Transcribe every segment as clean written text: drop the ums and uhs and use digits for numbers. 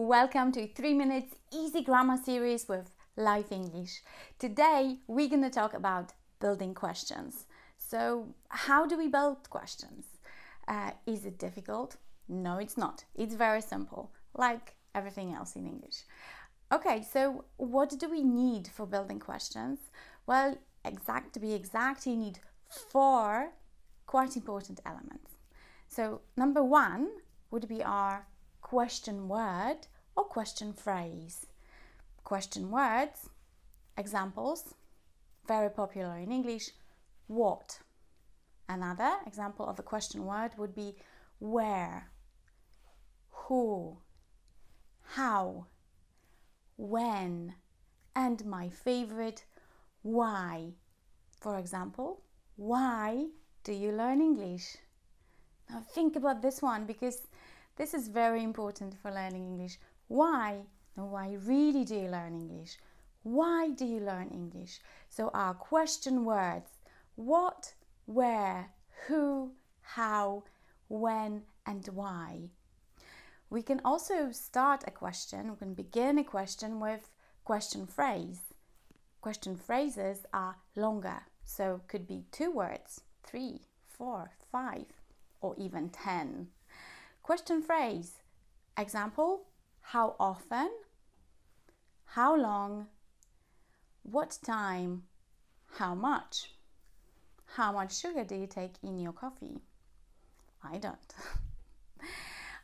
Welcome to 3 Minutes Easy Grammar Series with Live English. Today we're going to talk about building questions. So how do we build questions? Is it difficult? No, it's not. It's very simple, like everything else in English. Okay, so what do we need for building questions? Well, to be exact, you need 4 quite important elements. So number 1 would be our question word or question phrase. Question words, examples, very popular in English, what. Another example of a question word would be where, who, how, when, and my favorite, why. For example, why do you learn English? Now think about this one because this is very important for learning English. Why? And why really do you learn English? Why do you learn English? So our question words, what, where, who, how, when, and why. We can also start a question, we can begin a question with question phrase. Question phrases are longer, so could be 2 words, 3, 4, 5, or even 10. Question phrase, example, how often, how long, what time, how much sugar do you take in your coffee? I don't.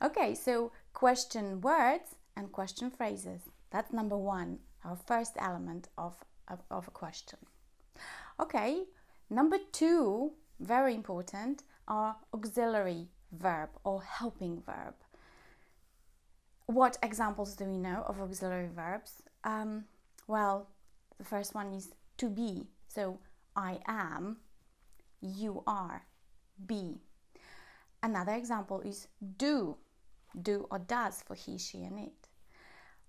Okay, so question words and question phrases. That's number 1, our first element of a question. Okay, number 2, very important, are auxiliary verb or helping verb. What examples do we know of auxiliary verbs? Well, the first one is to be. So I am, you are, be. Another example is do or does for he, she, and it.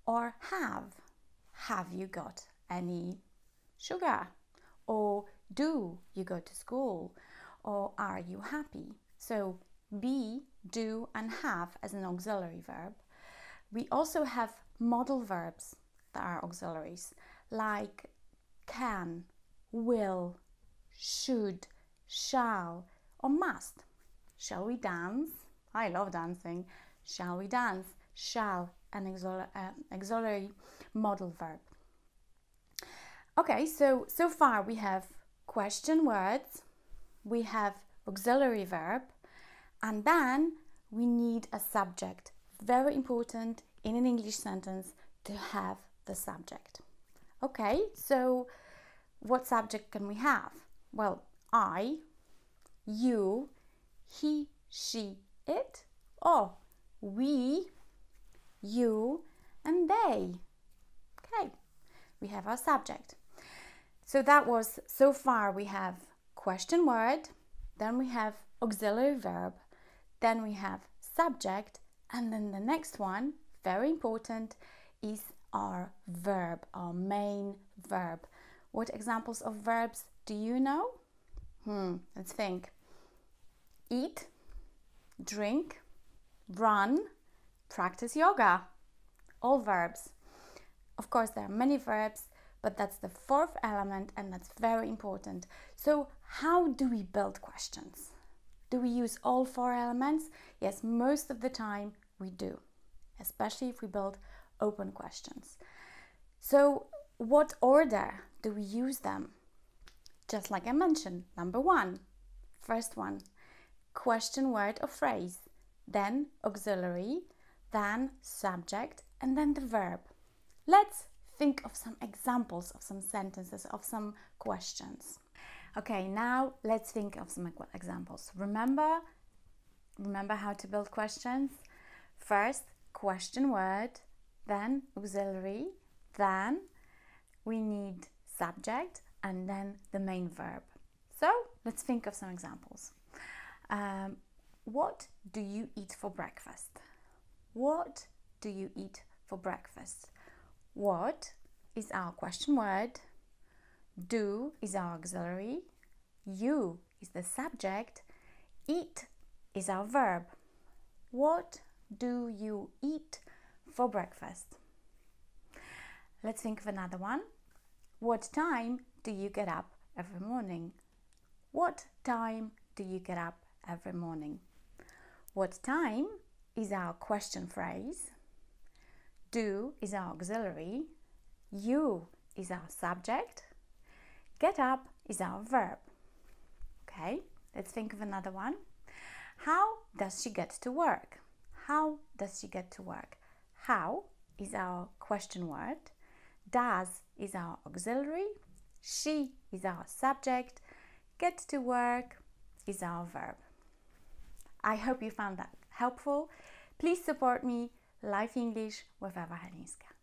Or have you got any sugar? Or do you go to school? Or are you happy? So be, do, and have as an auxiliary verb. We also have modal verbs that are auxiliaries, like can, will, should, shall, or must. Shall we dance? I love dancing. Shall we dance? Shall, an auxiliary modal verb. Okay, so far we have question words, we have auxiliary verb, and then we need a subject. Very important in an English sentence to have the subject. Okay, so what subject can we have? Well, I, you, he, she, it, or we, you, and they. Okay, we have our subject. So so far we have question word, then we have auxiliary verb, then we have subject, and then the next one, very important, is our verb, our main verb. What examples of verbs do you know? Let's think. Eat, drink, run, practice yoga. All verbs. Of course, there are many verbs, but that's the 4th element and that's very important. So how do we build questions? Do we use all 4 elements? Yes, most of the time we do, especially if we build open questions. So what order do we use them? Just like I mentioned, number 1, first one, question word or phrase, then auxiliary, then subject, and then the verb. Let's think of some examples of some sentences, of some questions. Okay, now let's think of some examples. Remember how to build questions? First, question word, then auxiliary, then we need subject, and then the main verb. So let's think of some examples. What do you eat for breakfast? What do you eat for breakfast? What is our question word, do is our auxiliary, you is the subject, eat is our verb. What do you eat for breakfast? Let's think of another one. What time do you get up every morning? What time do you get up every morning? What time is our question phrase. Do is our auxiliary. You is our subject. Get up is our verb. Okay, let's think of another one. How does she get to work? How does she get to work? How is our question word. Does is our auxiliary. She is our subject. Get to work is our verb. I hope you found that helpful. Please support me. Life English with Ewą Helińską.